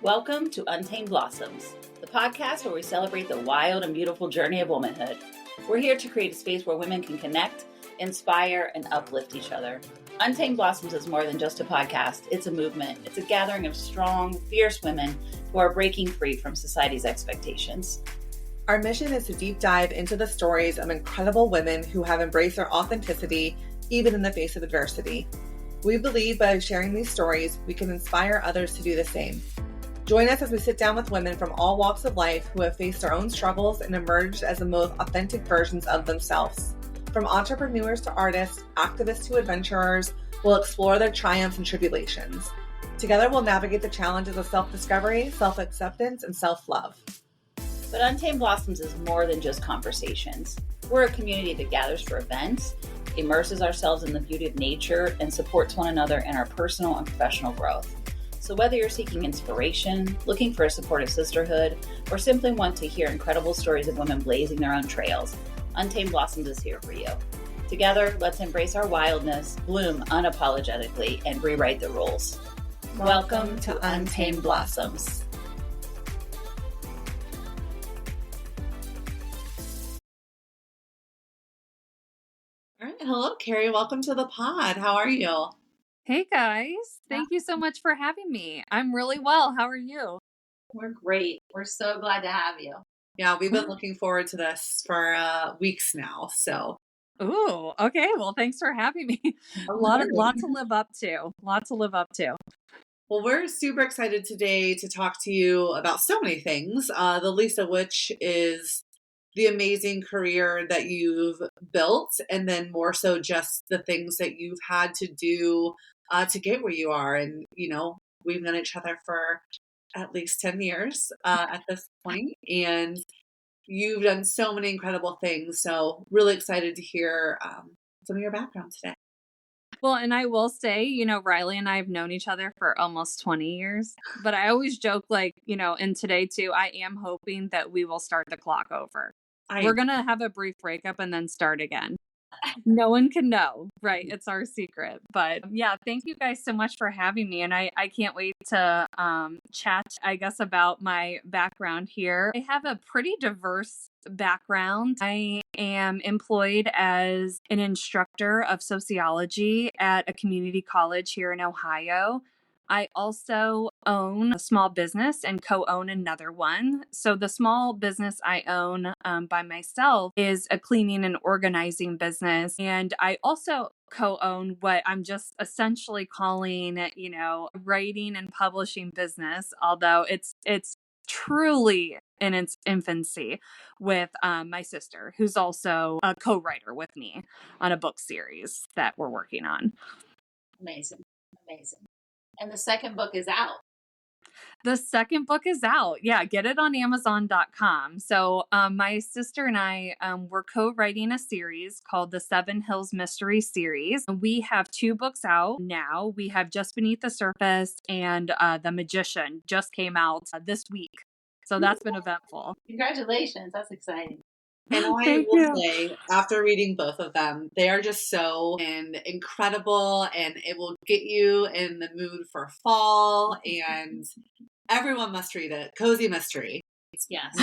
Welcome to Untamed Blossoms, the podcast where we celebrate the wild and beautiful journey of womanhood. We're here to create a space where women can connect, inspire, and uplift each other. Untamed Blossoms is more than just a podcast. It's a movement. It's a gathering of strong, fierce women who are breaking free from society's expectations. Our mission is to deep dive into the stories of incredible women who have embraced their authenticity, even in the face of adversity. We believe by sharing these stories, we can inspire others to do the same. Join us as we sit down with women from all walks of life who have faced their own struggles and emerged as the most authentic versions of themselves. From entrepreneurs to artists, activists to adventurers, we'll explore their triumphs and tribulations. Together, we'll navigate the challenges of self-discovery, self-acceptance, and self-love. But Untamed Blossoms is more than just conversations. We're a community that gathers for events, immerses ourselves in the beauty of nature, and supports one another in our personal and professional growth. So whether you're seeking inspiration, looking for a supportive sisterhood, or simply want to hear incredible stories of women blazing their own trails, Untamed Blossoms is here for you. Together, let's embrace our wildness, bloom unapologetically, and rewrite the rules. Welcome to Untamed Blossoms. All right. Hello, Keri. Welcome to the pod. How are you? Hey guys, thank you so much for having me. I'm really well. How are you? We're great. We're so glad to have you. Yeah, we've been looking forward to this for weeks now. So, Ooh, okay. Well, thanks for having me. Lot to live up to. Lot to live up to. well, we're super excited today to talk to you about so many things, the least of which is the amazing career that you've built, and then more so just the things that you've had to do to get where you are. And, we've known each other for at least 10 years at this point, and you've done so many incredible things. So really excited to hear some of your background today. Well, and I will say, Riley and I have known each other for almost 20 years, but I always joke and today too, I am hoping that we will start the clock over. We're going to have a brief breakup and then start again. No one can know, right? It's our secret. But yeah, thank you guys so much for having me. And I can't wait to chat, I guess, about my background here. I have a pretty diverse background. I am employed as an instructor of sociology at a community college here in Ohio. I also own a small business and co-own another one. So the small business I own by myself is a cleaning and organizing business. And I also co-own what I'm just essentially calling, writing and publishing business, although it's truly in its infancy, with my sister, who's also a co-writer with me on a book series that we're working on. Amazing. And the second book is out. The second book is out. Yeah, get it on Amazon.com. So my sister and I were co-writing a series called the Seven Hills Mystery Series. We have 2 books out now. We have Just Beneath the Surface and The Magician just came out this week. So that's been eventful. Congratulations. That's exciting. And I will say, after reading both of them, they are just so incredible, and it will get you in the mood for fall, and everyone must read it. Cozy mystery. Yes.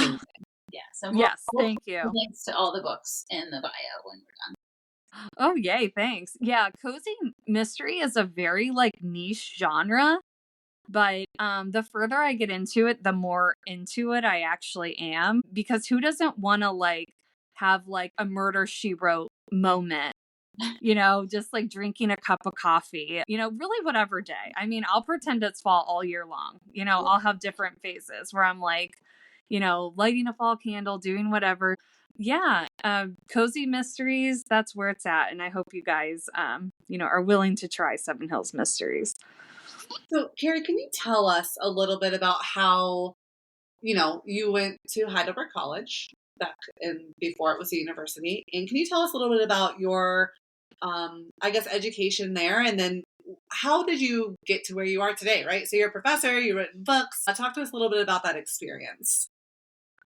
Yeah. So thank you. Links to all the books in the bio when we're done. Oh, yay. Thanks. Yeah. Cozy mystery is a very niche genre. But the further I get into it, the more into it I actually am. Because who doesn't want to have a murder she wrote moment? Just drinking a cup of coffee, really whatever day. I mean, I'll pretend it's fall all year long. I'll have different phases where I'm lighting a fall candle, doing whatever. Yeah. Cozy mysteries, that's where it's at. And I hope you guys, are willing to try Seven Hills Mysteries. So, Keri, can you tell us a little bit about how, you went to Heidelberg College back before it was a university? And can you tell us a little bit about your, education there? And then how did you get to where you are today, right? So you're a professor, you've written books. Talk to us a little bit about that experience.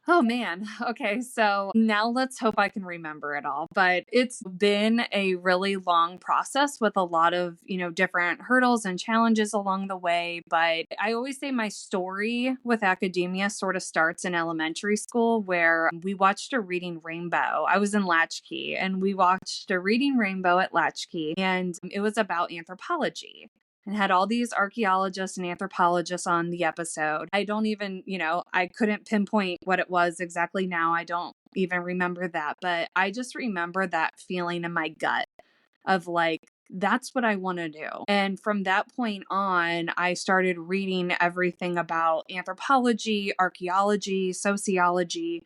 Oh man. Okay. So now let's hope I can remember it all. But it's been a really long process with a lot of, different hurdles and challenges along the way. But I always say my story with academia sort of starts in elementary school where we watched a reading rainbow. I was in Latchkey and we watched a reading rainbow at Latchkey, and it was about anthropology and had all these archaeologists and anthropologists on the episode. I don't even, I couldn't pinpoint what it was exactly now. I don't even remember that, but I just remember that feeling in my gut of like, that's what I want to do. And from that point on, I started reading everything about anthropology, archaeology, sociology,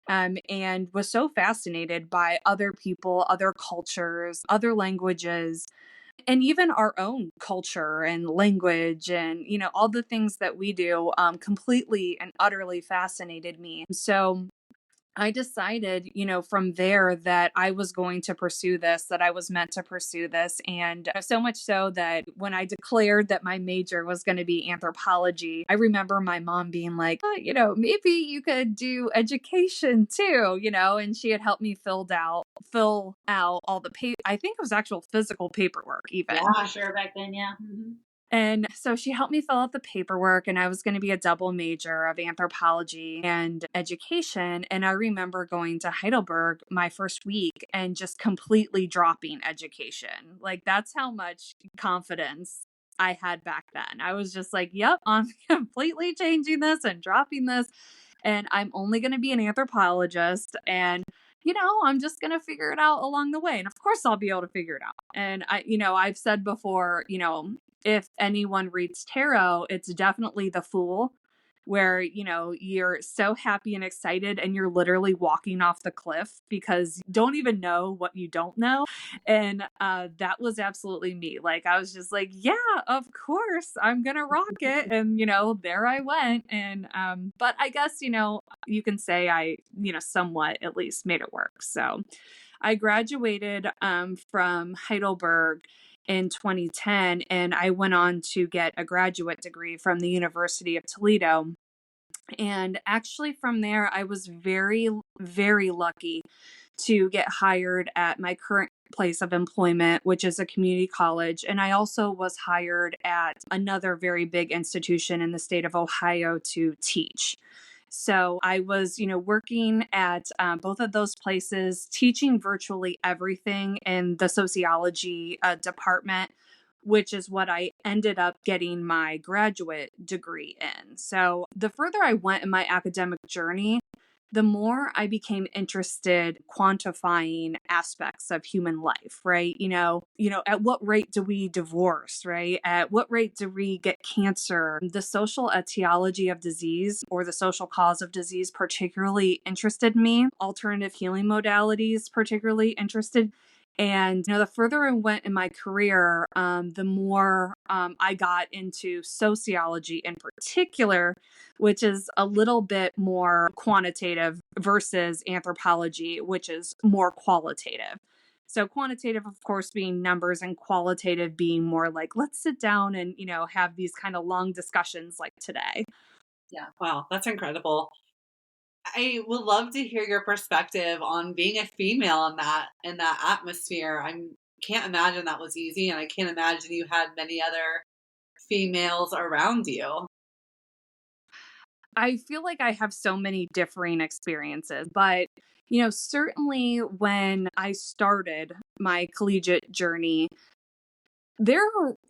and was so fascinated by other people, other cultures, other languages, and even our own culture and language and all the things that we do completely and utterly fascinated me. So I decided, from there that I was going to pursue this, that I was meant to pursue this. And so much so that when I declared that my major was going to be anthropology, I remember my mom being like, maybe you could do education too, and she had helped me fill out all the I think it was actual physical paperwork even. Yeah, sure. Back then. Yeah. Mm-hmm. And so she helped me fill out the paperwork, and I was going to be a double major of anthropology and education. And I remember going to Heidelberg my first week and just completely dropping education. Like, that's how much confidence I had back then. I was just like, yep, I'm completely changing this and dropping this. And I'm only going to be an anthropologist. And I'm just going to figure it out along the way. And of course, I'll be able to figure it out. And I've said before, if anyone reads tarot, it's definitely the Fool, where, you're so happy and excited and you're literally walking off the cliff because you don't even know what you don't know. And that was absolutely me. Like, I was just like, yeah, of course, I'm going to rock it. And, there I went. And, but I guess, you can say I, somewhat at least made it work. So I graduated from Heidelberg in 2010, and I went on to get a graduate degree from the University of Toledo. And actually, from there, I was very, very lucky to get hired at my current place of employment, which is a community college. And I also was hired at another very big institution in the state of Ohio to teach. So I was, working at both of those places, teaching virtually everything in the sociology department, which is what I ended up getting my graduate degree in. So the further I went in my academic journey, the more I became interested quantifying aspects of human life, right? At what rate do we divorce, right? At what rate do we get cancer? The social etiology of disease or the social cause of disease particularly interested me. Alternative healing modalities particularly interested. And, the further I went in my career, the more I got into sociology in particular, which is a little bit more quantitative versus anthropology, which is more qualitative. So quantitative, of course, being numbers, and qualitative being more like, let's sit down and, have these kind of long discussions like today. Yeah. Wow. That's incredible. I would love to hear your perspective on being a female in that atmosphere. I can't imagine that was easy, and I can't imagine you had many other females around you. I feel like I have so many differing experiences, but certainly when I started my collegiate journey, there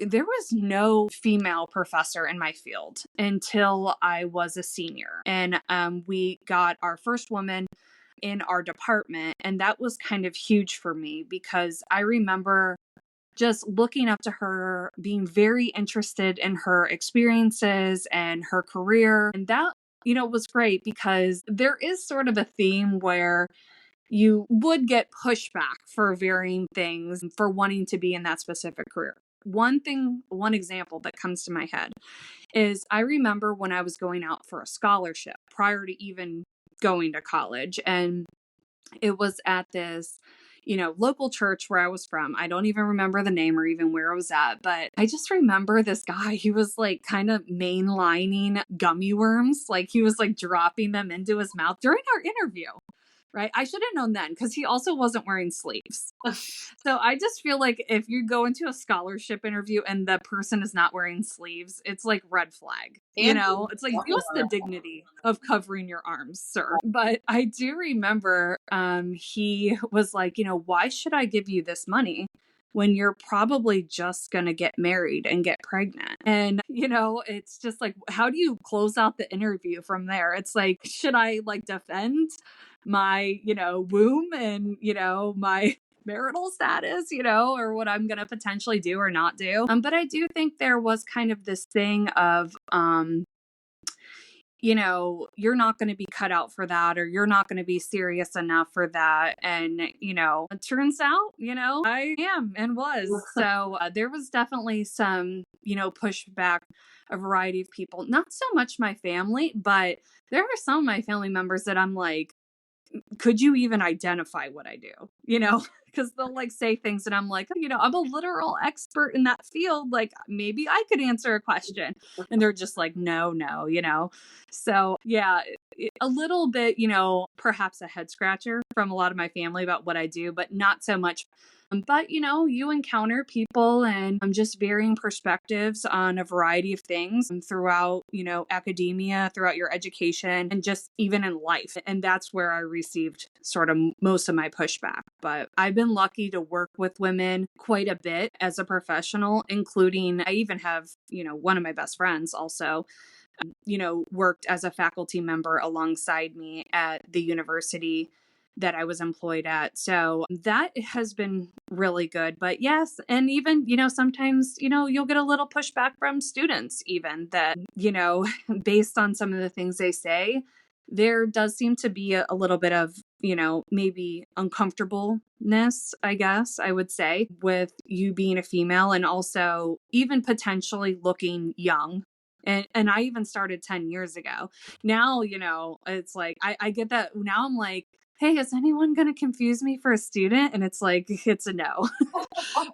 was no female professor in my field until I was a senior. And we got our first woman in our department, and that was kind of huge for me because I remember just looking up to her, being very interested in her experiences and her career. And that, was great because there is sort of a theme where you would get pushback for varying things for wanting to be in that specific career. One example that comes to my head is I remember when I was going out for a scholarship prior to even going to college. And it was at this local church where I was from. I don't even remember the name or even where I was at, but I just remember this guy, he was like kind of mainlining gummy worms. Like he was like dropping them into his mouth during our interview. Right. I should have known then because he also wasn't wearing sleeves. So I just feel like if you go into a scholarship interview and the person is not wearing sleeves, it's like red flag. It's like, what's the dignity of covering your arms, sir? But I do remember he was like, why should I give you this money when you're probably just going to get married and get pregnant? And, it's just like, how do you close out the interview from there? It's like, should I like defend my, womb and, my marital status, or what I'm going to potentially do or not do. But I do think there was kind of this thing of, you're not going to be cut out for that, or you're not going to be serious enough for that. And, it turns out, I am and was. So there was definitely some, pushback, a variety of people, not so much my family, but there are some of my family members that I'm like, could you even identify what I do? Because they'll like say things and I'm like, I'm a literal expert in that field. Like maybe I could answer a question. And they're just like, no. So yeah, a little bit, perhaps a head scratcher from a lot of my family about what I do, but not so much. But, you encounter people and just varying perspectives on a variety of things throughout, academia, throughout your education, and just even in life. And that's where I received sort of most of my pushback. But I've been lucky to work with women quite a bit as a professional, including I even have, one of my best friends also worked as a faculty member alongside me at the university that I was employed at. So that has been really good. But yes, and even, sometimes, you'll get a little pushback from students even that, based on some of the things they say, there does seem to be a little bit of, maybe uncomfortableness, I guess I would say, with you being a female and also even potentially looking young. And I even started 10 years ago. Now, it's like, I get that. Now I'm like, hey, is anyone going to confuse me for a student? And it's like, it's a no.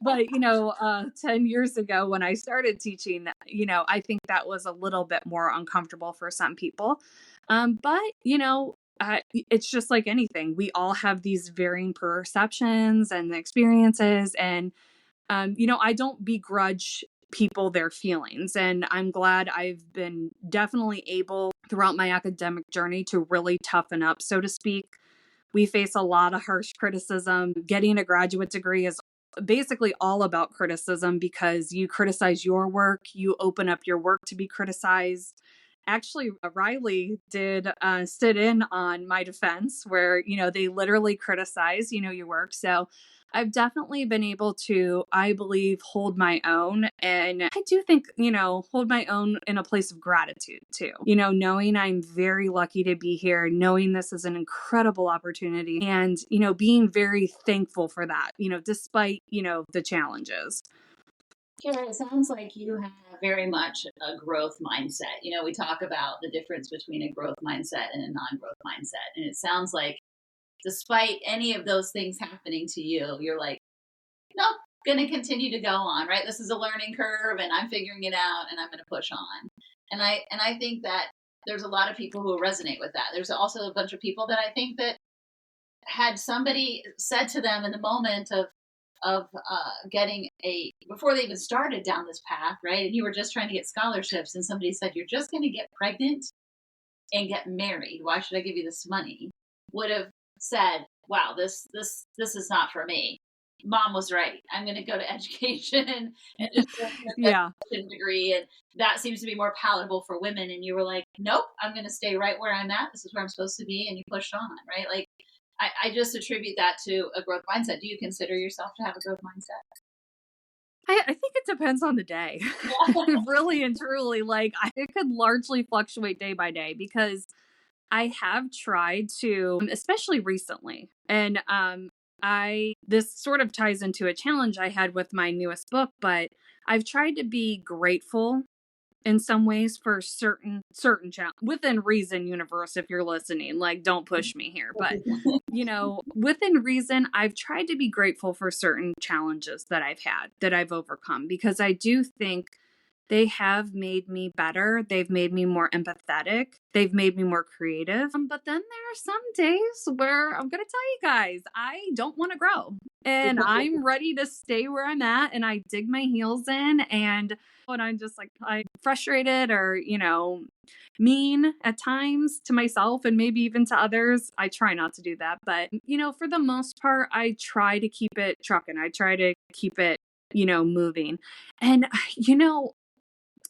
But, 10 years ago when I started teaching, I think that was a little bit more uncomfortable for some people. But, it's just like anything. We all have these varying perceptions and experiences. And, I don't begrudge people their feelings. And I'm glad I've been definitely able throughout my academic journey to really toughen up, so to speak. We face a lot of harsh criticism. Getting a graduate degree is basically all about criticism because you criticize your work, you open up your work to be criticized. Actually, Riley did sit in on my defense where, they literally criticize, your work. So I've definitely been able to, I believe, hold my own. And I do think, hold my own in a place of gratitude too. Knowing I'm very lucky to be here, knowing this is an incredible opportunity and, being very thankful for that, despite, the challenges. Kara, it sounds like you have very much a growth mindset. We talk about the difference between a growth mindset and a non-growth mindset. And it sounds like despite any of those things happening to you, you're like, nope, going to continue to go on, right? This is a learning curve and I'm figuring it out and I'm going to push on. And I think that there's a lot of people who resonate with that. There's also a bunch of people that I think that had somebody said to them in the moment of getting before they even started down this path, right? And you were just trying to get scholarships and somebody said, you're just going to get pregnant and get married. Why should I give you this money? Would have said, wow, this is not for me. Mom was right. I'm going to go to education and just get an education degree. And that seems to be more palatable for women. And you were like, nope, I'm going to stay right where I'm at. This is where I'm supposed to be. And you pushed on, right? Like, I just attribute that to a growth mindset. Do you consider yourself to have a growth mindset? I think it depends on the day. Really and truly, it could largely fluctuate day by day because I have tried to, especially recently, and this sort of ties into a challenge I had with my newest book, but I've tried to be grateful in some ways for certain within reason, universe, if you're listening, like, don't push me here, but within reason, I've tried to be grateful for certain challenges that I've had, that I've overcome, because I do think they have made me better. They've made me more empathetic. They've made me more creative. But then there are some days where I'm going to tell you guys, I don't want to grow, and I'm ready to stay where I'm at, and I dig my heels in, and when I'm just like, I'm frustrated or, mean at times to myself and maybe even to others. I try not to do that. But, for the most part, I try to keep it trucking. I try to keep it, moving. And,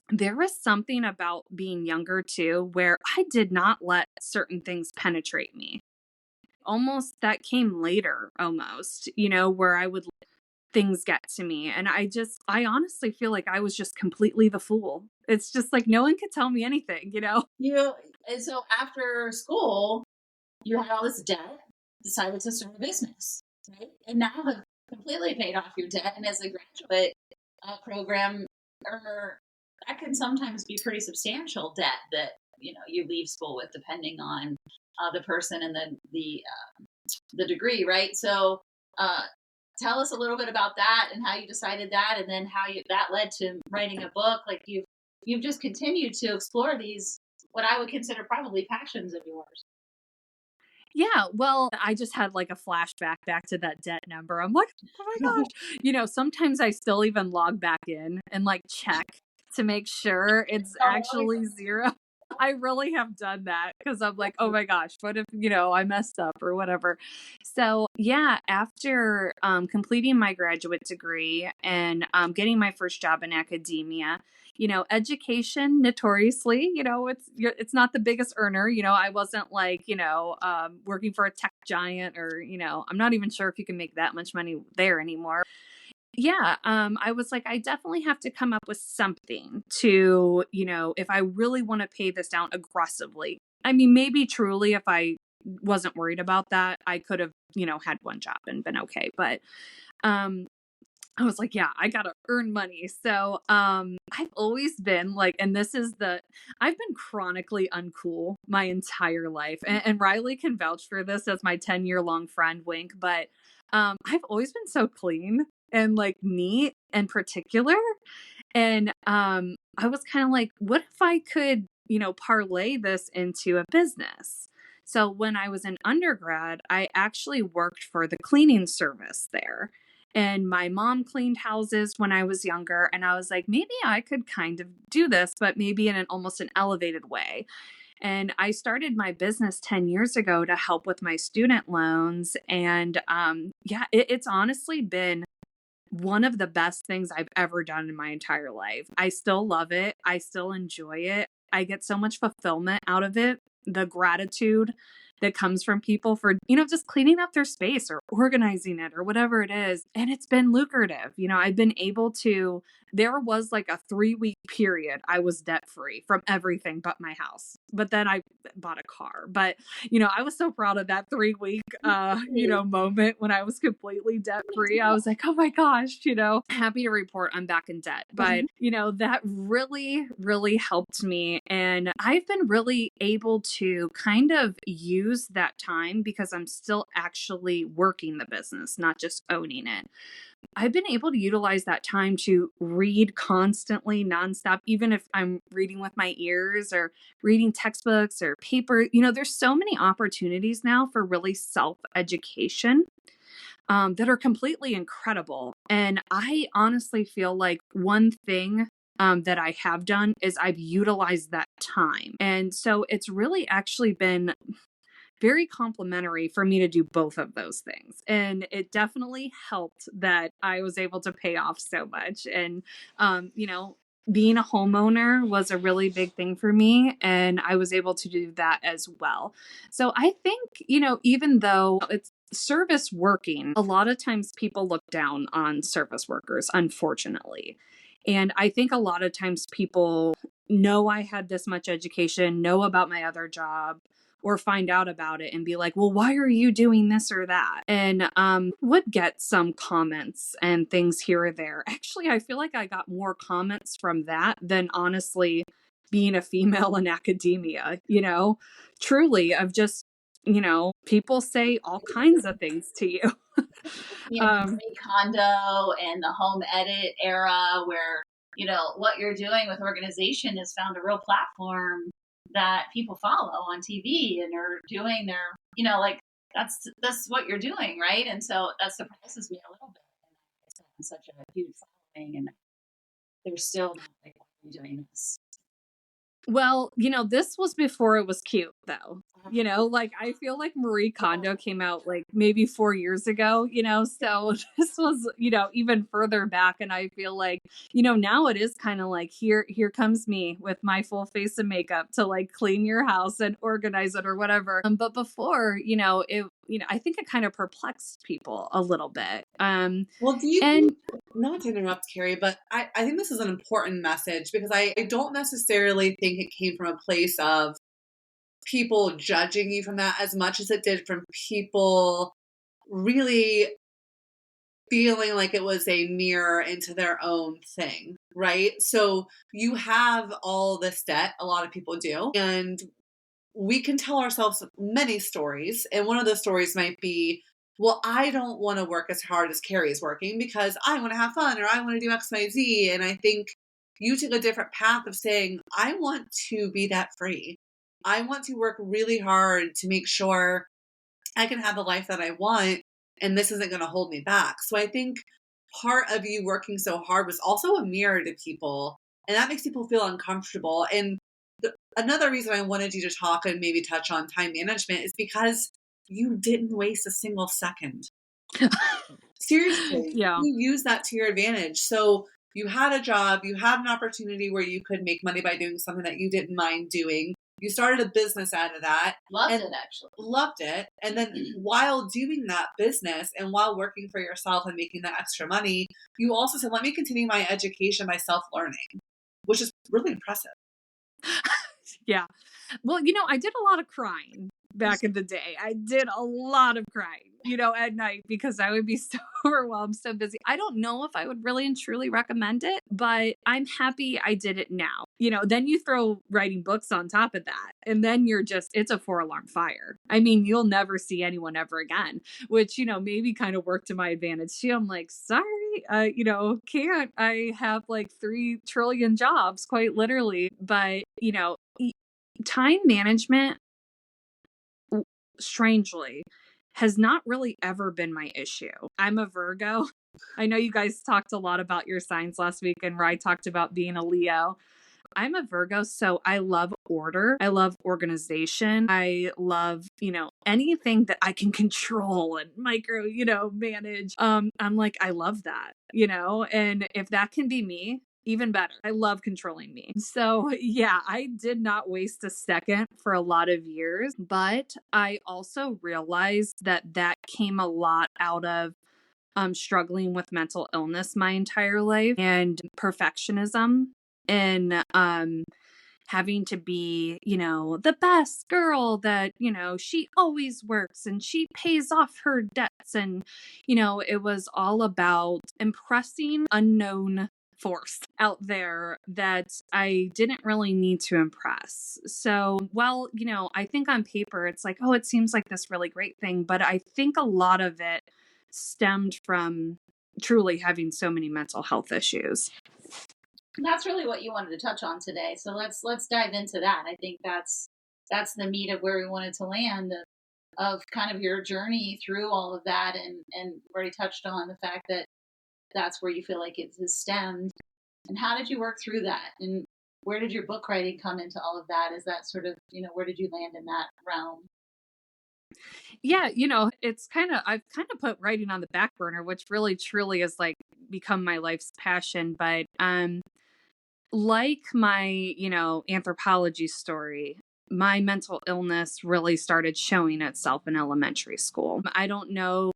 there was something about being younger too, where I did not let certain things penetrate me. Almost that came later, almost, where I would let things get to me. And I honestly feel like I was just completely the fool. It's just like no one could tell me anything. And so after school, you had all this debt, decided to start a business, right? And now have completely paid off your debt. And as a graduate program earner, that can sometimes be pretty substantial debt that you leave school with, depending on the person and the degree, right? So tell us a little bit about that and how you decided that, and then how that led to writing a book. Like you've just continued to explore these, what I would consider probably passions of yours. Yeah, well, I just had like a flashback back to that debt number. I'm like, oh my gosh. Sometimes I still even log back in and like check to make sure it's actually zero. I really have done that because I'm like, oh my gosh, what if, I messed up or whatever. So yeah, after completing my graduate degree and getting my first job in academia, education notoriously, it's not the biggest earner. I wasn't like, working for a tech giant or, I'm not even sure if you can make that much money there anymore. Yeah, I was like, I definitely have to come up with something to, if I really want to pay this down aggressively. I mean, maybe truly, if I wasn't worried about that, I could have, had one job and been okay. But I was like, yeah, I gotta earn money. So I've always been like, and I've been chronically uncool my entire life. And Riley can vouch for this as my 10-year-long friend, wink. But I've always been so clean and like neat and particular. And I was kind of like, what if I could, parlay this into a business? So when I was in undergrad, I actually worked for the cleaning service there. And my mom cleaned houses when I was younger. And I was like, maybe I could kind of do this, but maybe in almost an elevated way. And I started my business 10 years ago to help with my student loans. And it's honestly been one of the best things I've ever done in my entire life. I still love it. I still enjoy it. I get so much fulfillment out of it. The gratitude that comes from people for, just cleaning up their space or organizing it or whatever it is. And it's been lucrative. I've been able to, there was like a 3-week period I was debt free from everything but my house. But then I bought a car. But, I was so proud of that 3-week, moment when I was completely debt free. I was like, oh my gosh, happy to report I'm back in debt. But, that really, really helped me. And I've been really able to kind of use that time because I'm still actually working the business, not just owning it. I've been able to utilize that time to read constantly, nonstop, even if I'm reading with my ears or reading textbooks or paper. There's so many opportunities now for really self-education that are completely incredible. And I honestly feel like one thing that I have done is I've utilized that time. And so it's really actually been very complimentary for me to do both of those things. And it definitely helped that I was able to pay off so much. And, being a homeowner was a really big thing for me. And I was able to do that as well. So I think, even though it's service working, a lot of times people look down on service workers, unfortunately. And I think a lot of times people know I had this much education, know about my other job, or find out about it and be like, well, why are you doing this or that? And would get some comments and things here or there. Actually, I feel like I got more comments from that than honestly being a female in academia, truly of just, people say all kinds of things to you. Marie Kondo and the home edit era where, what you're doing with organization has found a real platform that people follow on TV and are doing their, like that's what you're doing, right? And so that surprises me a little bit. And it's such a huge following, and they're still not like, why are you doing this? Well, this was before it was cute, though. Like I feel like Marie Kondo came out like maybe 4 years ago, so this was, even further back. And I feel like, now it is kind of like, here comes me with my full face of makeup to like clean your house and organize it or whatever. But before, I think it kind of perplexed people a little bit. Well, do you, not to interrupt, Keri, but I think this is an important message because I don't necessarily think it came from a place of people judging you from that as much as it did from people really feeling like it was a mirror into their own thing, right? So you have all this debt, a lot of people do, and we can tell ourselves many stories. And one of those stories might be, well, I don't want to work as hard as Keri is working because I want to have fun or I want to do X, Y, Z. And I think you took a different path of saying, I want to be that free. I want to work really hard to make sure I can have the life that I want. And this isn't going to hold me back. So I think part of you working so hard was also a mirror to people. And that makes people feel uncomfortable. And another reason I wanted you to talk and maybe touch on time management is because you didn't waste a single second. Seriously, Yeah. you use that to your advantage. So you had a job, you had an opportunity where you could make money by doing something that you didn't mind doing. You started a business out of that. Loved it, actually. Loved it. And then while doing that business and while working for yourself and making that extra money, you also said, let me continue my education by self-learning, which is really impressive. Yeah. Well, I did a lot of crying back in the day. I did a lot of crying, at night because I would be so overwhelmed, so busy. I don't know if I would really and truly recommend it, but I'm happy I did it now. Then you throw writing books on top of that, and then it's a 4-alarm fire. I mean, you'll never see anyone ever again, which, maybe kind of worked to my advantage too. I'm like, sorry, can't. I have like 3 trillion jobs, quite literally. But, time management, strangely, has not really ever been my issue. I'm a Virgo. I know you guys talked a lot about your signs last week, and Rye talked about being a Leo. I'm a Virgo, so I love order. I love organization. I love, anything that I can control and micro, manage. I'm like, I love that, and if that can be me, even better. I love controlling me. So yeah, I did not waste a second for a lot of years, but I also realized that came a lot out of struggling with mental illness my entire life and perfectionism and having to be, the best girl that, she always works and she pays off her debts. And, it was all about impressing unknown force out there that I didn't really need to impress. So, well, I think on paper it's like, oh, it seems like this really great thing. But I think a lot of it stemmed from truly having so many mental health issues. That's really what you wanted to touch on today. So let's dive into that. I think that's the meat of where we wanted to land of kind of your journey through all of that, and already touched on the fact that that's where you feel like it has stemmed. And how did you work through that? And where did your book writing come into all of that? Is that sort of, where did you land in that realm? Yeah, it's I've kind of put writing on the back burner, which really truly has like become my life's passion. But like my, anthropology story, my mental illness really started showing itself in elementary school. I don't know,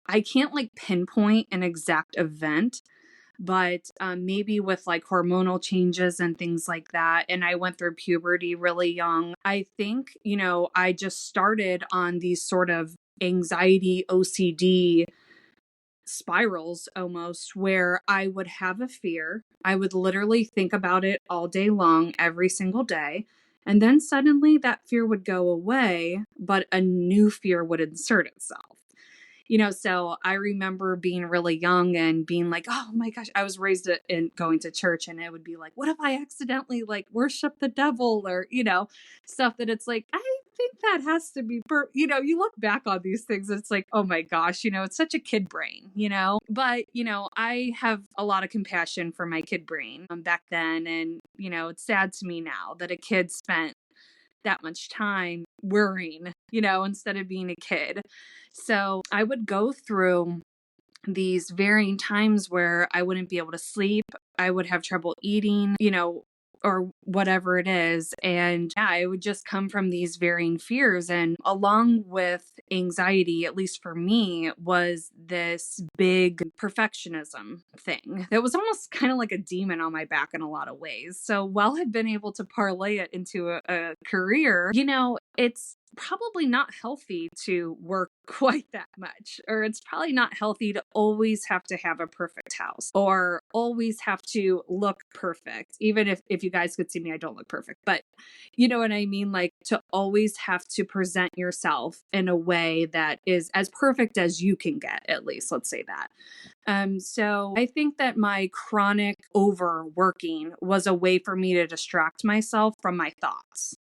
I can't like pinpoint an exact event, but maybe with like hormonal changes and things like that. And I went through puberty really young. I think, I just started on these sort of anxiety, OCD spirals almost, where I would have a fear. I would literally think about it all day long, every single day. And then suddenly that fear would go away, but a new fear would insert itself. So I remember being really young and being like, oh my gosh, I was raised in going to church, and it would be like, what if I accidentally like worship the devil, or, stuff that it's like, I think that has to be, you look back on these things, it's like, oh my gosh, it's such a kid brain, but, I have a lot of compassion for my kid brain back then. And, it's sad to me now that a kid spent that much time worrying, instead of being a kid. So I would go through these varying times where I wouldn't be able to sleep. I would have trouble eating, or whatever it is. And yeah, it would just come from these varying fears. And along with anxiety, at least for me, was this big perfectionism thing that was almost kind of like a demon on my back in a lot of ways. So while I've been able to parlay it into a career, it's probably not healthy to work quite that much, or it's probably not healthy to always have to have a perfect house or always have to look perfect. Even if you guys could see me, I don't look perfect, but you know what I mean? Like, to always have to present yourself in a way that is as perfect as you can get, at least, let's say that. So I think that my chronic overworking was a way for me to distract myself from my thoughts.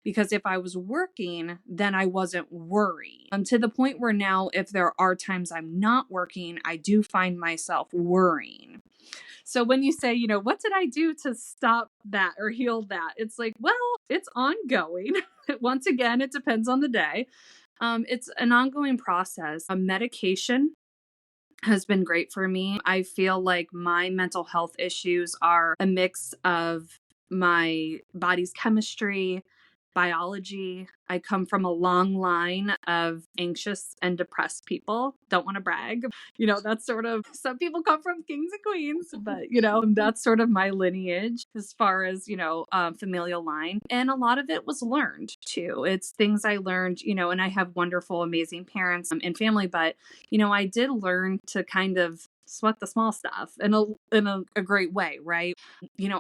Because if I was working, then I wasn't worrying. To the point where now, if there are times I'm not working, I do find myself worrying. So when you say, what did I do to stop that or heal that? It's like, well, it's ongoing. Once again, it depends on the day. It's an ongoing process. Medication has been great for me. I feel like my mental health issues are a mix of my body's chemistry, biology. I come from a long line of anxious and depressed people. Don't want to brag. That's sort of, some people come from kings and queens, but, that's sort of my lineage as far as, familial line. And a lot of it was learned too. It's things I learned, and I have wonderful, amazing parents and family, but, I did learn to kind of sweat the small stuff in a great way, right?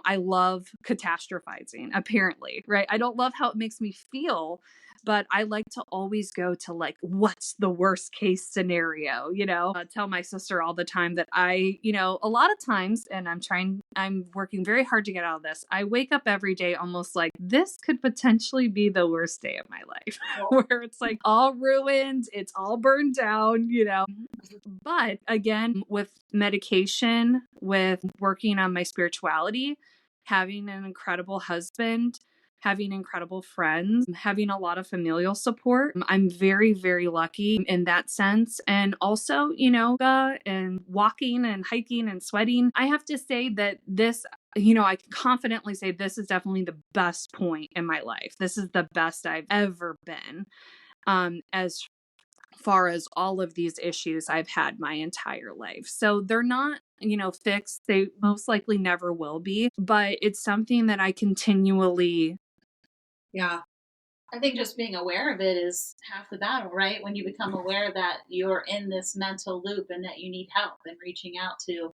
I love catastrophizing, apparently, right? I don't love how it makes me feel, but I like to always go to like, what's the worst case scenario? I tell my sister all the time that a lot of times, and I'm working very hard to get out of this. I wake up every day almost like, this could potentially be the worst day of my life, where it's like all ruined, it's all burned down, But again, with medication, with working on my spirituality, having an incredible husband, having incredible friends, having a lot of familial support, I'm very, very lucky in that sense. And also, yoga and walking and hiking and sweating. I have to say that this, I can confidently say this is definitely the best point in my life. This is the best I've ever been. As far as all of these issues I've had my entire life. So they're not, fixed. They most likely never will be, but it's something that I continually. Yeah. I think just being aware of it is half the battle, right? When you become aware that you're in this mental loop and that you need help, and reaching out to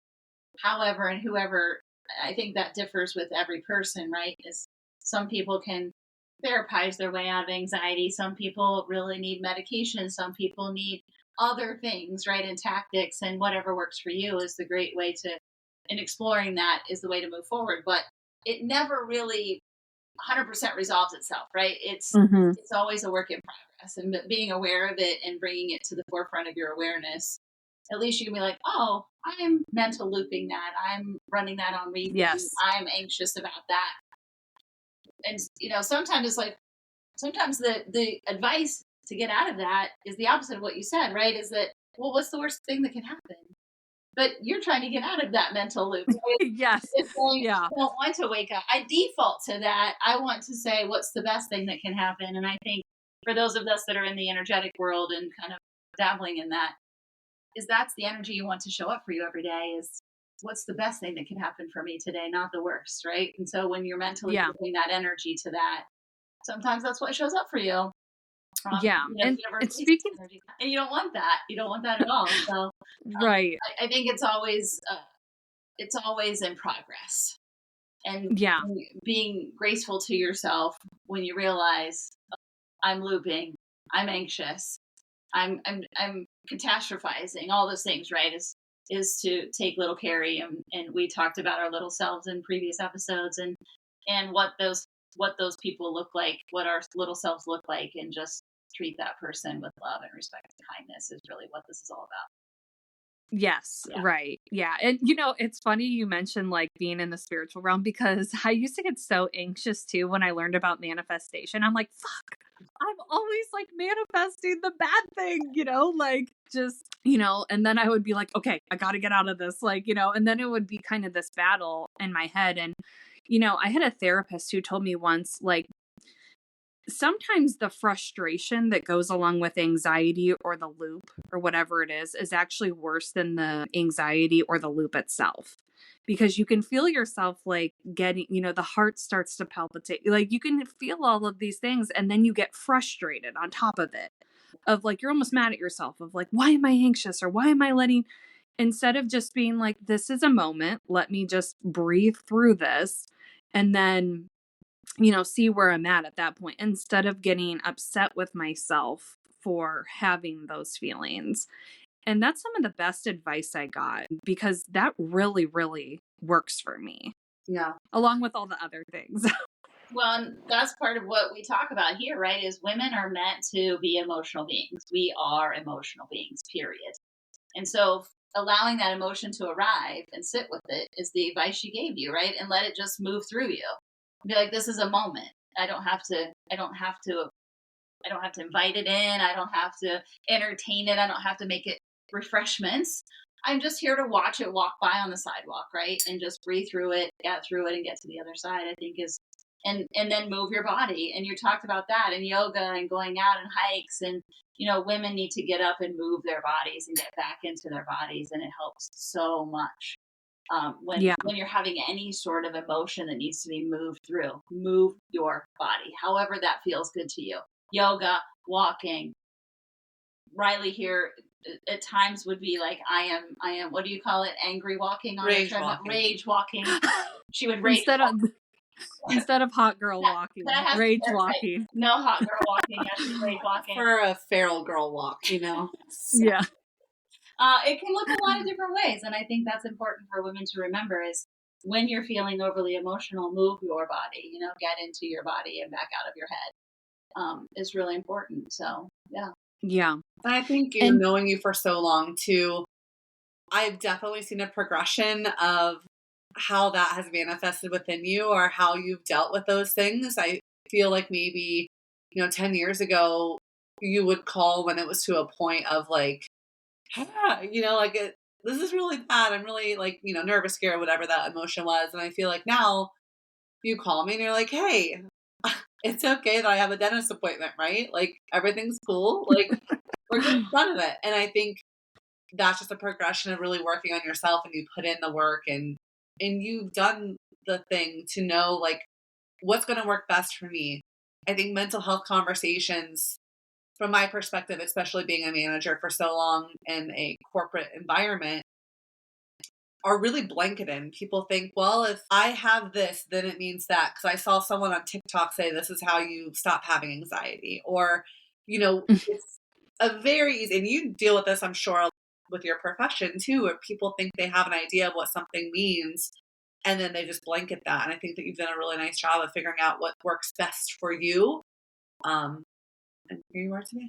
however and whoever. I think that differs with every person, right? Is some people can therapize their way out of anxiety. Some people really need medication. Some people need other things, right? And tactics, and whatever works for you is the great way to, and exploring that is the way to move forward. But it never really 100% resolves itself, right? It's always a work in progress, and being aware of it and bringing it to the forefront of your awareness. At least you can be like, oh, I'm mental looping that. I'm running that on repeat. Yes. I'm anxious about that. And, sometimes it's like, sometimes the advice to get out of that is the opposite of what you said, right? Is that, well, what's the worst thing that can happen? But you're trying to get out of that mental loop. Yes. It's like, Yeah. I don't want to wake up. I default to that. I want to say, what's the best thing that can happen? And I think for those of us that are in the energetic world and kind of dabbling in that, is that's the energy you want to show up for you every day, is what's the best thing that can happen for me today, not the worst, right? And so when you're mentally giving that energy to that, sometimes that's what shows up for you. And speaking, and you don't want that. You don't want that at all. So, right. I think it's always in progress, and being graceful to yourself when you realize I'm looping, I'm anxious, I'm catastrophizing, all those things, right? Is to take little Keri, and we talked about our little selves in previous episodes, and what those people look like, what our little selves look like, and just treat that person with love and respect and kindness is really what this is all about. Yes. Yeah. Right. Yeah. And it's funny you mentioned like being in the spiritual realm, because I used to get so anxious too when I learned about manifestation. I'm like, fuck, I'm always like manifesting the bad thing, like just, and then I would be like, okay, I got to get out of this, like, and then it would be kind of this battle in my head. And, I had a therapist who told me once, like, sometimes the frustration that goes along with anxiety or the loop or whatever it is actually worse than the anxiety or the loop itself, because you can feel yourself like getting, the heart starts to palpitate, like you can feel all of these things, and then you get frustrated on top of it, of like you're almost mad at yourself of like, why am I anxious, or why am I letting, instead of just being like, this is a moment, let me just breathe through this, and then see where I'm at that point, instead of getting upset with myself for having those feelings. And that's some of the best advice I got, because that really, really works for me. Yeah. Along with all the other things. Well, and that's part of what we talk about here, right? Is women are meant to be emotional beings. We are emotional beings, period. And so allowing that emotion to arrive and sit with it is the advice she gave you, right? And let it just move through you. Be like, this is a moment. I don't have to invite it in. I don't have to entertain it. I don't have to make it refreshments. I'm just here to watch it walk by on the sidewalk, right? And just breathe through it, get through it, and get to the other side, I think is, and then move your body. And you talked about that in yoga and going out and hikes, and, women need to get up and move their bodies and get back into their bodies. And it helps so much. When you're having any sort of emotion that needs to be moved through, move your body, however that feels good to you. Yoga, walking. Riley here at times would be like, I am, what do you call it? Angry walking on rage walking. She would rage instead of hot girl walking, rage walking. Right. No hot girl walking, actually rage walking. For a feral girl walk, So. Yeah. It can look a lot of different ways, and I think that's important for women to remember, is when you're feeling overly emotional, move your body, get into your body and back out of your head. Is really important. So, yeah. Yeah. I think knowing you for so long too, I've definitely seen a progression of how that has manifested within you, or how you've dealt with those things. I feel like maybe, 10 years ago, you would call when it was to a point of like, this is really bad. I'm really like, nervous, scared, whatever that emotion was. And I feel like now you call me and you're like, hey, it's okay that I have a dentist appointment, right? Like everything's cool. Like we're just fun of it. And I think that's just a progression of really working on yourself, and you put in the work, and you've done the thing to know like what's going to work best for me. I think mental health conversations, from my perspective, especially being a manager for so long in a corporate environment, are really blanketed. People think, well, if I have this, then it means that, because I saw someone on TikTok say this is how you stop having anxiety, or, it's a very easy, and you deal with this, I'm sure, with your profession too, where people think they have an idea of what something means, and then they just blanket that. And I think that you've done a really nice job of figuring out what works best for you. And here you are today.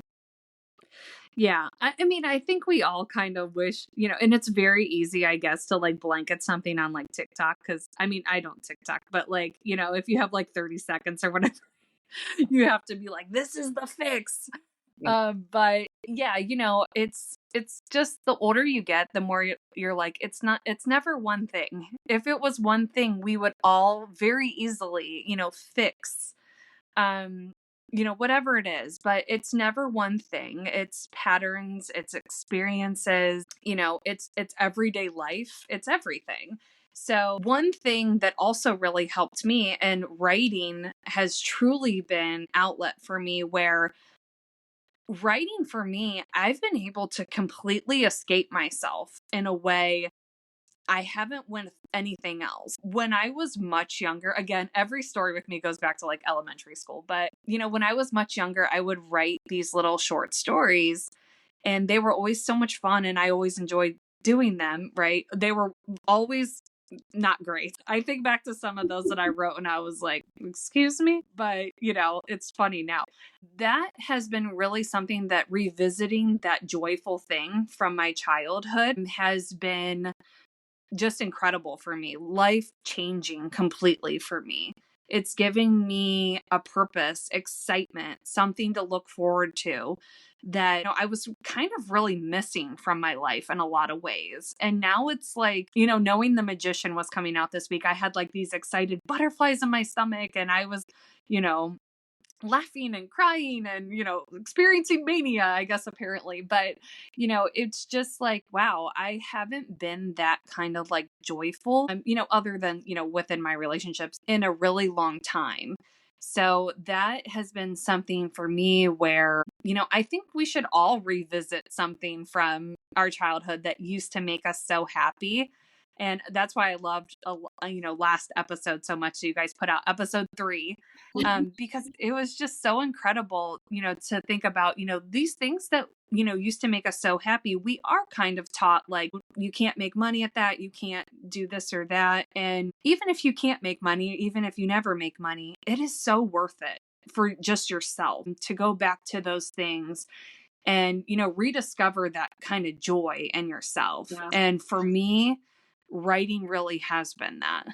Yeah. I mean, I think we all kind of wish, and it's very easy, I guess, to like blanket something on like TikTok. Cause I mean, I don't TikTok, but like, if you have like 30 seconds or whatever, you have to be like, this is the fix. Yeah. But yeah, it's just the older you get, the more you're like, it's never one thing. If it was one thing, we would all very easily, fix whatever it is, but it's never one thing. It's patterns, it's experiences, it's everyday life, it's everything. So one thing that also really helped me, and writing has truly been outlet for me, where writing for me, I've been able to completely escape myself in a way I haven't with anything else. When I was much younger, again, every story with me goes back to like elementary school, but when I was much younger, I would write these little short stories, and they were always so much fun, and I always enjoyed doing them, right? They were always not great. I think back to some of those that I wrote and I was like, excuse me, but it's funny now. That has been really something that revisiting that joyful thing from my childhood has been just incredible for me, life changing completely for me. It's giving me a purpose, excitement, something to look forward to that I was kind of really missing from my life in a lot of ways. And now it's like, knowing The Magician was coming out this week, I had like these excited butterflies in my stomach, and I was, you know, laughing and crying and experiencing mania, I guess, apparently. But it's just like, wow, I haven't been that kind of like joyful, other than within my relationships, in a really long time. So that has been something for me where I think we should all revisit something from our childhood that used to make us so happy. And that's why I loved last episode so much. So you guys put out episode 3, because it was just so incredible, to think about, these things that, used to make us so happy. We are kind of taught like, you can't make money at that. You can't do this or that. And even if you can't make money, even if you never make money, it is so worth it for just yourself to go back to those things and, rediscover that kind of joy in yourself. Yeah. And for me, writing really has been that.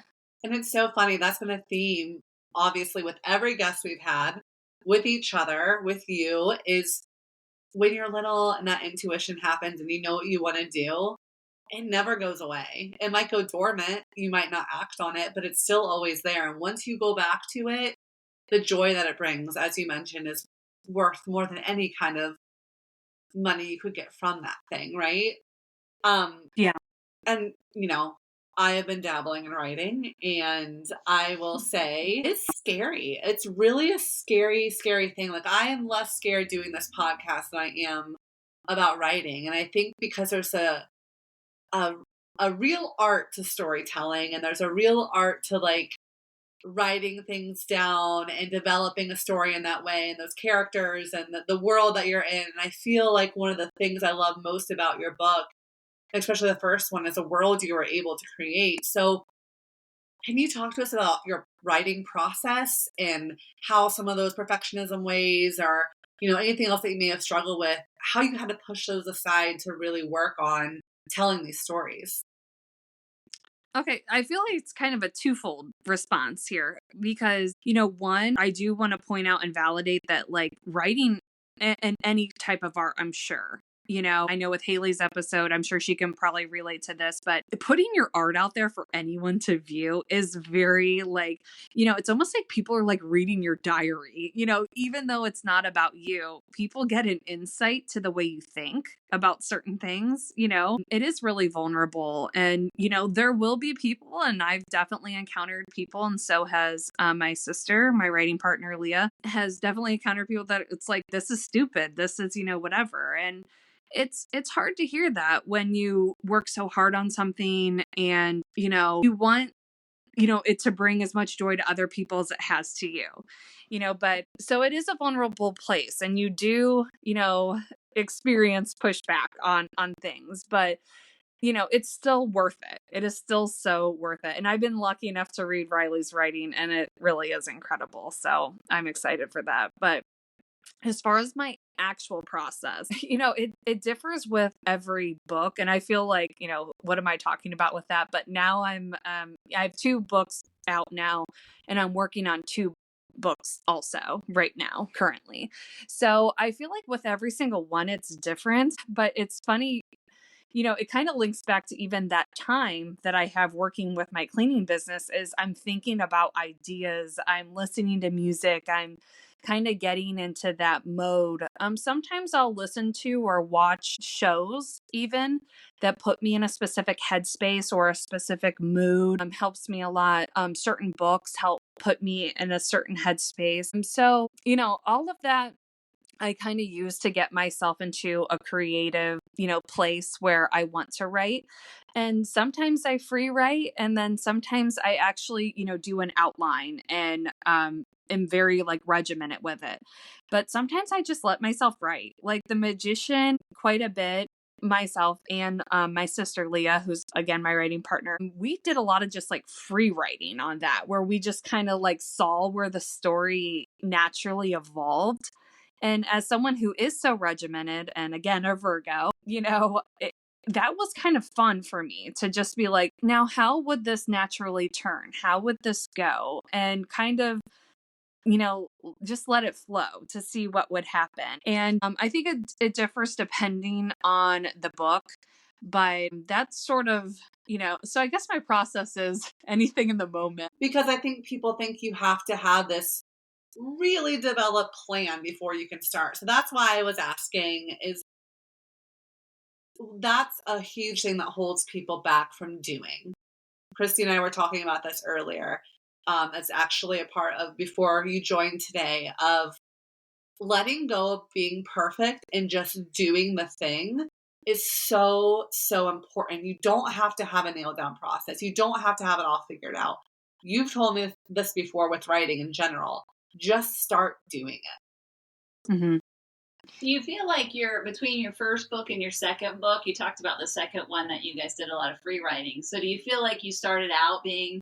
And it's so funny. That's been a theme, obviously, with every guest we've had, with each other, with you, is when you're little and that intuition happens and you know what you want to do, it never goes away. It might go dormant. You might not act on it, but it's still always there. And once you go back to it, the joy that it brings, as you mentioned, is worth more than any kind of money you could get from that thing, right? Yeah. And, I have been dabbling in writing, and I will say it's scary. It's really a scary, scary thing. Like, I am less scared doing this podcast than I am about writing. And I think because there's a real art to storytelling, and there's a real art to like writing things down and developing a story in that way, and those characters and the world that you're in. And I feel like one of the things I love most about your book, especially the first one, is a world you were able to create. So can you talk to us about your writing process and how some of those perfectionism ways, or, anything else that you may have struggled with, how you had to push those aside to really work on telling these stories? Okay, I feel like it's kind of a twofold response here because, one, I do want to point out and validate that like writing and any type of art, I'm sure. I know with Haley's episode, I'm sure she can probably relate to this, but putting your art out there for anyone to view is very like, it's almost like people are like reading your diary, even though it's not about you, people get an insight to the way you think about certain things, it is really vulnerable. And, there will be people, and I've definitely encountered people, and so has my sister, my writing partner, Leah, has definitely encountered people that it's like, this is stupid. This is, whatever. And it's hard to hear that when you work so hard on something and, you want, it to bring as much joy to other people as it has to you, but so it is a vulnerable place, and you do, experience pushback on things, but it's still worth it. It is still so worth it. And I've been lucky enough to read Riley's writing, and it really is incredible. So I'm excited for that. But as far as my actual process, it differs with every book. And I feel like, what am I talking about with that? But now I have 2 books out now, and I'm working on 2 books also right now, currently. So I feel like with every single one, it's different, but it's funny. It kind of links back to even that time that I have working with my cleaning business is I'm thinking about ideas. I'm listening to music. I'm kind of getting into that mode. Sometimes I'll listen to or watch shows even that put me in a specific headspace or a specific mood. Helps me a lot. Certain books help put me in a certain headspace. So, all of that I kind of use to get myself into a creative, place where I want to write. And sometimes I free write, and then sometimes I actually, do an outline and am very like regimented with it. But sometimes I just let myself write. Like The Magician, quite a bit. Myself and my sister Leah, who's again my writing partner, we did a lot of just like free writing on that, where we just kind of like saw where the story naturally evolved. And as someone who is so regimented and again, a Virgo, that was kind of fun for me to just be like, now, how would this naturally turn? How would this go? And kind of, just let it flow to see what would happen. And I think it differs depending on the book, but that's sort of, so I guess my process is anything in the moment. Because I think people think you have to have this really developed plan before you can start. So that's why I was asking, is that's a huge thing that holds people back from doing. Cristi and I were talking about this earlier. It's actually a part of, before you joined today, of letting go of being perfect and just doing the thing is so, so important. You don't have to have a nailed down process. You don't have to have it all figured out. You've told me this before with writing in general. Just start doing it. Mm-hmm. Do you feel like between your first book and your second book, you talked about the second one that you guys did a lot of free writing. So do you feel like you started out being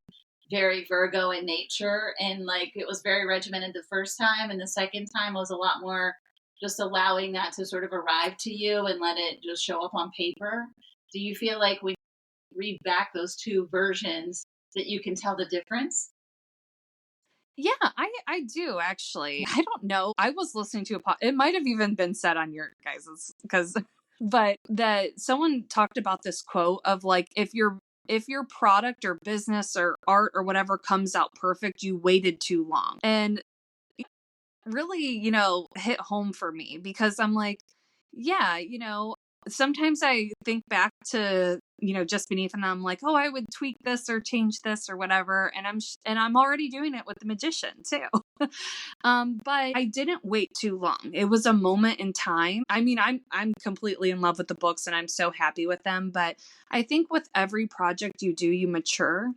very Virgo in nature and like it was very regimented the first time, and the second time was a lot more just allowing that to sort of arrive to you and let it just show up on paper? Do you feel like when you read back those two versions that you can tell the difference? Yeah, I do actually. I don't know. I was listening to it might have even been said on your guys's but that someone talked about this quote of like, if your product or business or art or whatever comes out perfect, you waited too long. And really, hit home for me because I'm like, yeah, sometimes I think back to, just beneath and I'm like, oh, I would tweak this or change this or whatever. And I'm already doing it with The Magician too. But I didn't wait too long. It was a moment in time. I mean, I'm completely in love with the books and I'm so happy with them. But I think with every project you do, you mature.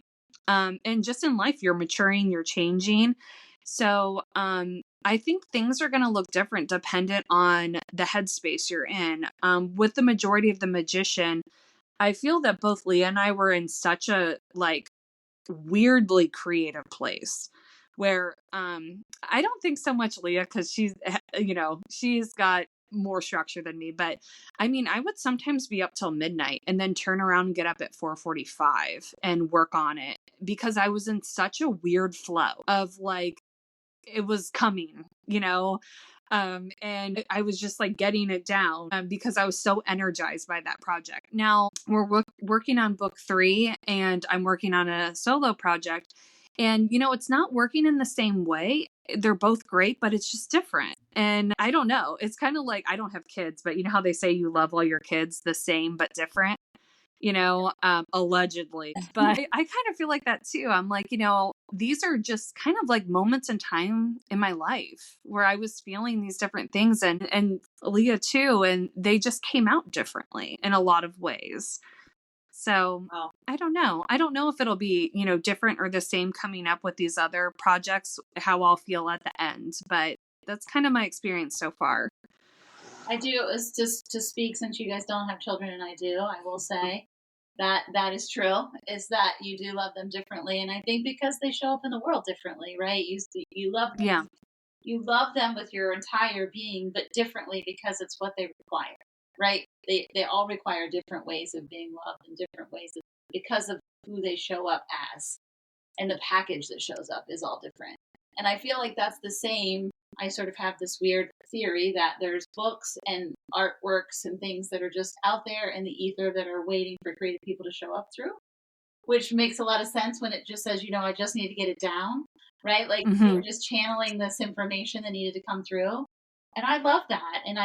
And just in life, you're maturing, you're changing. So, I think things are going to look different dependent on the headspace you're in. With the majority of The Magician, I feel that both Leah and I were in such a like weirdly creative place where I don't think so much Leah because she's got more structure than me, but I mean I would sometimes be up till midnight and then turn around and get up at 4:45 and work on it because I was in such a weird flow of like it was coming, and I was just like getting it down because I was so energized by that project. Now we're working on book 3 and I'm working on a solo project and, it's not working in the same way. They're both great, but it's just different. And I don't know. It's kind of like, I don't have kids, but you know how they say you love all your kids the same, but different? Allegedly. But I kind of feel like that too. I'm like, these are just kind of like moments in time in my life where I was feeling these different things and Leah too. And they just came out differently in a lot of ways. So I don't know. I don't know if it'll be, different or the same coming up with these other projects, how I'll feel at the end. But that's kind of my experience so far. I do. It's just to speak, since you guys don't have children and I do, I will say that is true, is that you do love them differently. And I think because they show up in the world differently, right? You love them. Yeah. You love them with your entire being, but differently because it's what they require, right? They all require different ways of being loved and different ways because of who they show up as. And the package that shows up is all different. And I feel like that's the same. I sort of have this weird theory that there's books and artworks and things that are just out there in the ether that are waiting for creative people to show up through, which makes a lot of sense when it just says, I just need to get it down. right? Like you were just channeling this information that needed to come through. And I love that. And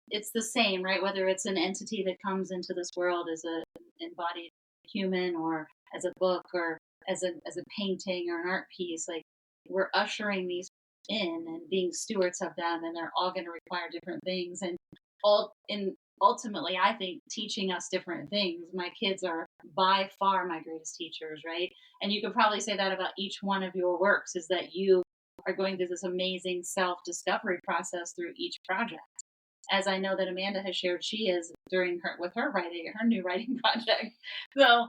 it's the same, right? Whether it's an entity that comes into this world as an embodied human, or as a book, or as a painting or an art piece, like we're ushering these in and being stewards of them, and they're all going to require different things, and ultimately, I think, teaching us different things. My kids are by far my greatest teachers, right? And you could probably say that about each one of your works, is that you are going through this amazing self-discovery process through each project. As I know that Amanda has shared, she is with her writing, her new writing project. So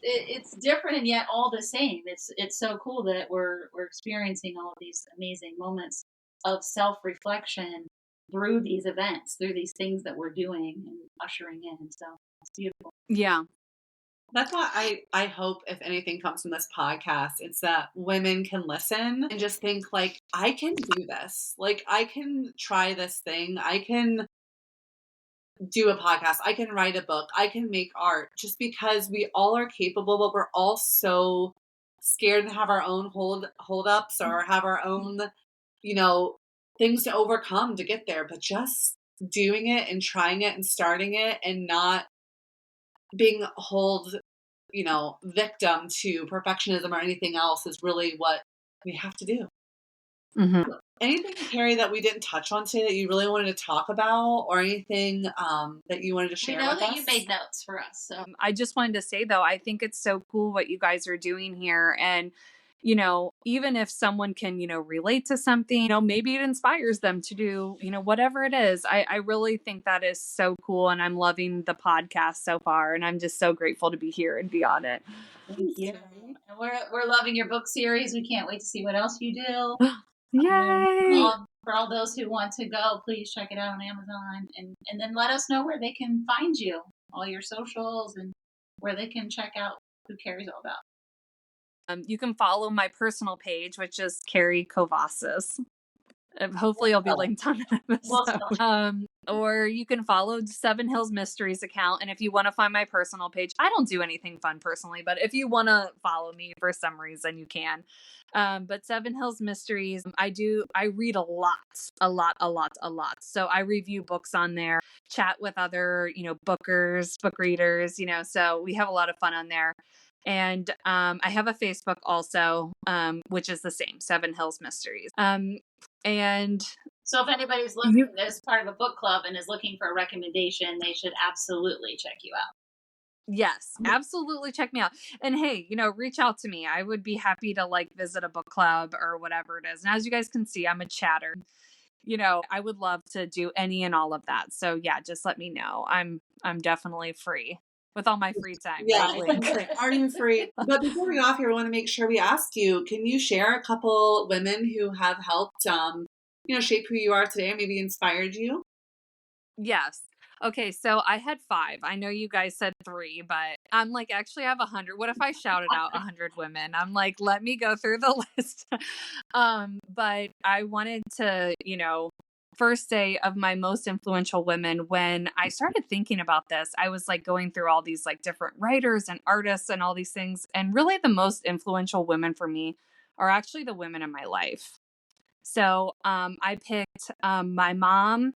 it's different and yet all the same. It's so cool that we're experiencing all of these amazing moments of self-reflection through these events, through these things that we're doing and ushering in. So it's beautiful. Yeah. That's why I hope, if anything comes from this podcast, it's that women can listen and just think like, I can do this. Like, I can try this thing. I can do a podcast. I can write a book. I can make art, just because we all are capable, but we're all so scared to have our own hold ups, or have our own, things to overcome to get there. But just doing it and trying it and starting it, and not being victim to perfectionism or anything else, is really what we have to do. Anything, Keri, that we didn't touch on today that you really wanted to talk about, or anything that you wanted to share with us? We know that you made notes for us. So I just wanted to say, though, I think it's so cool what you guys are doing here. And, even if someone can, relate to something, maybe it inspires them to do, whatever it is. I really think that is so cool. And I'm loving the podcast so far. And I'm just so grateful to be here and be on it. Thank you. And we're loving your book series. We can't wait to see what else you do. Yay! For all those who want to go, please check it out on Amazon, and then let us know where they can find you, all your socials, and where they can check out who Keri's all about. You can follow my personal page, which is Keri Kovacsiss. Hopefully I'll be linked on an episode. Or you can follow Seven Hills Mysteries account. And if you want to find my personal page, I don't do anything fun personally, but if you want to follow me for some reason, you can. But Seven Hills Mysteries, I read a lot. So I review books on there, chat with other, bookers, book readers, so we have a lot of fun on there. And I have a Facebook also, which is the same, Seven Hills Mysteries. And so if anybody's looking as part of a book club and is looking for a recommendation, they should absolutely check you out. Yes, absolutely check me out. And hey, reach out to me. I would be happy to visit a book club or whatever it is. And as you guys can see, I'm a chatter. I would love to do any and all of that. So yeah, just let me know. I'm definitely free. With all my free time. Yeah, are you free? But before we go off here, we want to make sure we ask you, can you share a couple women who have helped, shape who you are today, or maybe inspired you? Yes. Okay, so I had 5. I know you guys said 3, but I'm actually I have 100. What if I shouted out 100 women? I'm let me go through the list. But I wanted to, first say, of my most influential women, when I started thinking about this, I was going through all these different writers and artists and all these things. And really the most influential women for me are actually the women in my life. So I picked my mom,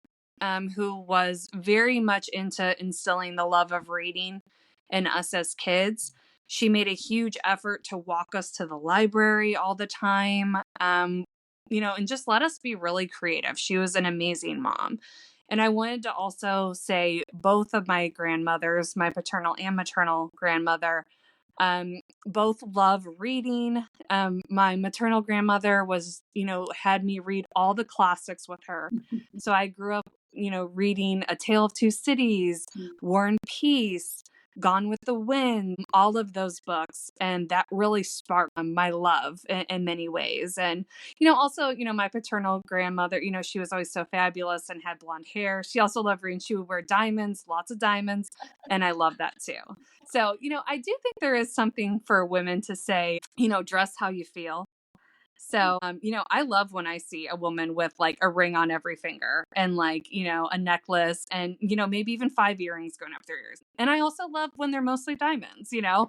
who was very much into instilling the love of reading in us as kids. She made a huge effort to walk us to the library all the time. And just let us be really creative. She was an amazing mom. And I wanted to also say both of my grandmothers, my paternal and maternal grandmother, both love reading. My maternal grandmother had me read all the classics with her. So I grew up, reading A Tale of Two Cities, War and Peace, Gone with the Wind, all of those books. And that really sparked my love in many ways. And, also, my paternal grandmother, she was always so fabulous and had blonde hair. She also loved reading. She would wear diamonds, lots of diamonds. And I love that too. So, I do think there is something for women to say, dress how you feel. So, I love when I see a woman with a ring on every finger and a necklace and, maybe even 5 earrings going up their ears. And I also love when they're mostly diamonds, I'm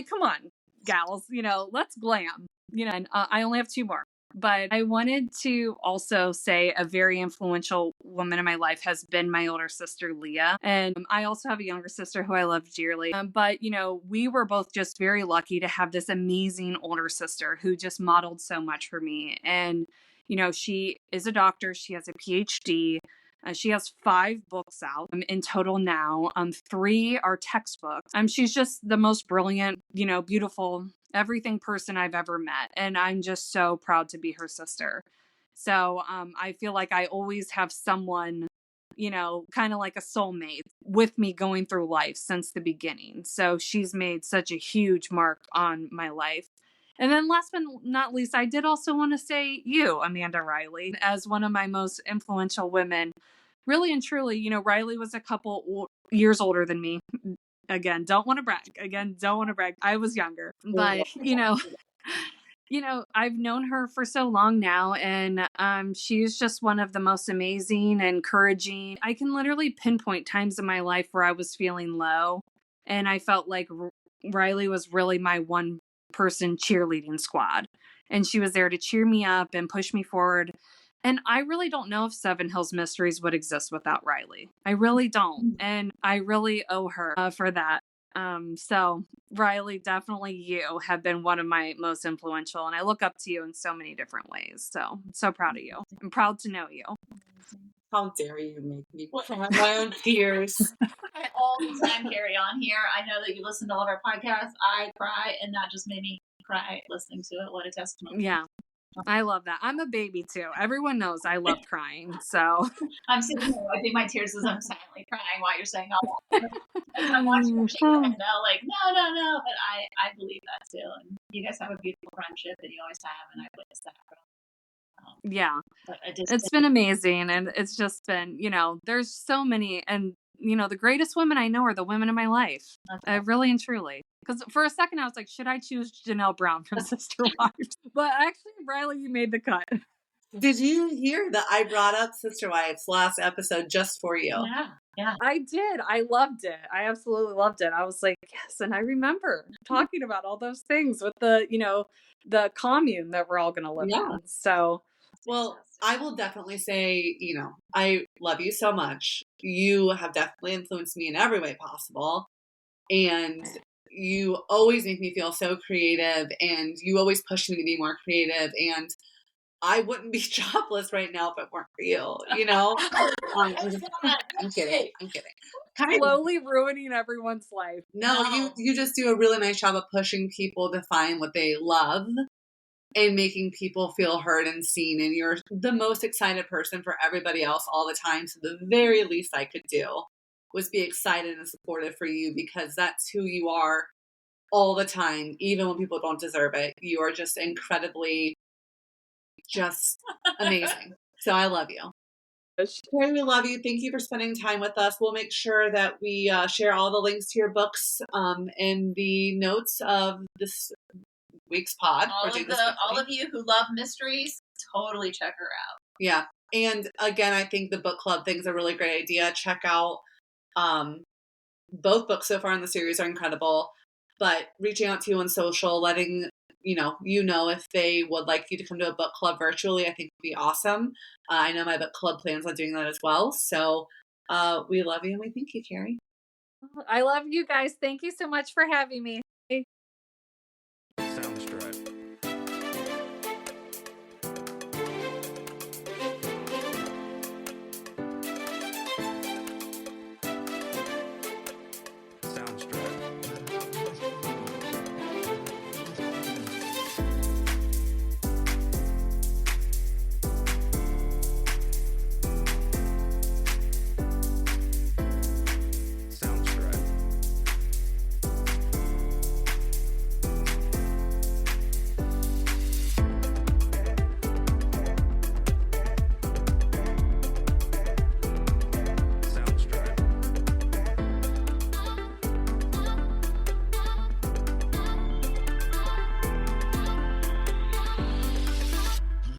come on, gals, let's glam. and I only have two more. But I wanted to also say a very influential woman in my life has been my older sister, Leah. And I also have a younger sister who I love dearly. But, we were both just very lucky to have this amazing older sister who just modeled so much for me. And, she is a doctor. She has a PhD. She has 5 books out in total now. 3 are textbooks. She's just the most brilliant, beautiful, everything person I've ever met. And I'm just so proud to be her sister. So I feel like I always have someone, kind of like a soulmate with me going through life since the beginning. So she's made such a huge mark on my life. And then last but not least, I did also want to say you, Amanda Riley, as one of my most influential women. Really and truly, Riley was a couple years older than me. Again, don't want to brag. I was younger, but I've known her for so long now, and she's just one of the most amazing, encouraging. I can literally pinpoint times in my life where I was feeling low, and I felt like Riley was really my one person cheerleading squad, and she was there to cheer me up and push me forward. And I really don't know if Seven Hills Mysteries would exist without Riley. I really don't. And I really owe her for that. So Riley, definitely you have been one of my most influential, and I look up to you in so many different ways. So I'm so proud of you. I'm proud to know you. How dare you make me cry my own tears. All the time, Keri, on here. I know that you listen to all of our podcasts. I cry, and that just made me cry listening to it. What a testimony. Yeah. I love that. I'm a baby too. Everyone knows I love crying. So I'm sitting here wiping my tears as I'm silently crying while you're saying all that. I'm watching you shake your head no, like, no. But I believe that too. And you guys have a beautiful friendship that you always have, and I witnessed that. Yeah. It's been amazing. And it's just been, there's so many. And, the greatest women I know are the women in my life. Really and truly. Because for a second I was like, should I choose Janelle Brown from Sister Wives? But actually, Riley, you made the cut. Did you hear that I brought up Sister Wives last episode just for you? Yeah. I did. I loved it. I absolutely loved it. I was like, yes. And I remember talking about all those things with the, the commune that we're all going to live in. So. Well, I will definitely say, I love you so much. You have definitely influenced me in every way possible. And you always make me feel so creative, and you always push me to be more creative. And I wouldn't be jobless right now if it weren't for you, I'm kidding. Slowly ruining everyone's life. No, you just do a really nice job of pushing people to find what they love and making people feel heard and seen. And you're the most excited person for everybody else all the time. So the very least I could do was be excited and supportive for you, because that's who you are all the time, even when people don't deserve it. You are just incredibly just amazing. So I love you. We love you. Thank you for spending time with us. We'll make sure that we share all the links to your books in the notes of this week's pod. All of you who love mysteries, totally check her out. Yeah. And again, I think the book club thing is a really great idea. Check out both books so far in the series are incredible, but reaching out to you on social, letting you know if they would like you to come to a book club virtually, I think would be awesome. I know my book club plans on doing that as well. So we love you and we thank you, Keri. I love you guys. Thank you so much for having me.